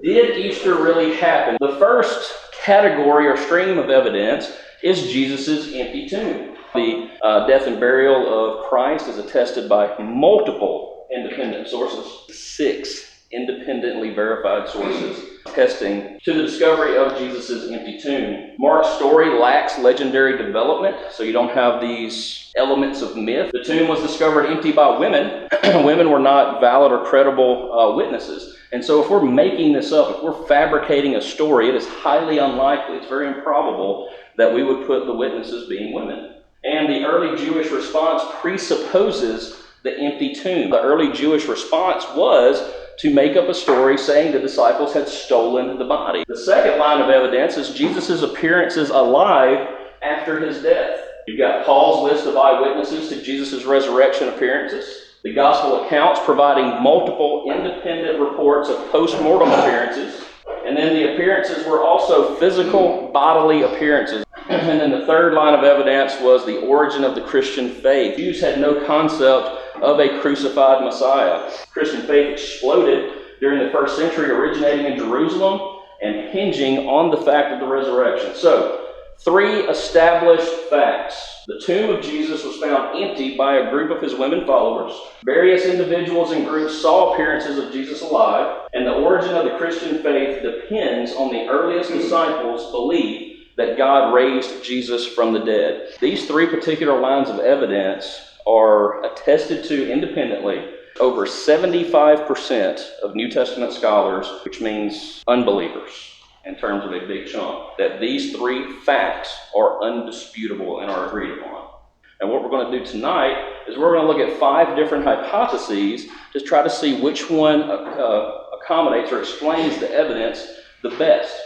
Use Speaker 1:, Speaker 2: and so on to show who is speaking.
Speaker 1: Did Easter really happen? The first category or stream of evidence is Jesus' empty tomb. The death and burial of Christ is attested by multiple independent sources, 6 independently verified sources attesting to the discovery of Jesus' empty tomb. Mark's story lacks legendary development, so you don't have these elements of myth. The tomb was discovered empty by women. Women were not valid or credible witnesses. And so if we're making this up, if we're fabricating a story, it is highly unlikely, it's very improbable that we would put the witnesses being women. And the early Jewish response presupposes the empty tomb. The early Jewish response was to make up a story saying the disciples had stolen the body. The second line of evidence is Jesus' appearances alive after his death. You've got Paul's list of eyewitnesses to Jesus' resurrection appearances. The gospel accounts providing multiple independent reports of post-mortem appearances. And then the appearances were also physical bodily appearances. And then the third line of evidence was the origin of the Christian faith. Jews had no concept of a crucified Messiah. Christian faith exploded during the first century, originating in Jerusalem and hinging on the fact of the resurrection. So, 3 established facts. The tomb of Jesus was found empty by a group of his women followers. Various individuals and groups saw appearances of Jesus alive, and the origin of the Christian faith depends on the earliest disciples' belief that God raised Jesus from the dead. These 3 particular lines of evidence are attested to independently. Over 75% of New Testament scholars, which means unbelievers in terms of a big chunk, that these 3 facts are undisputable and are agreed upon. And what we're going to do tonight is we're going to look at 5 different hypotheses to try to see which one accommodates or explains the evidence the best.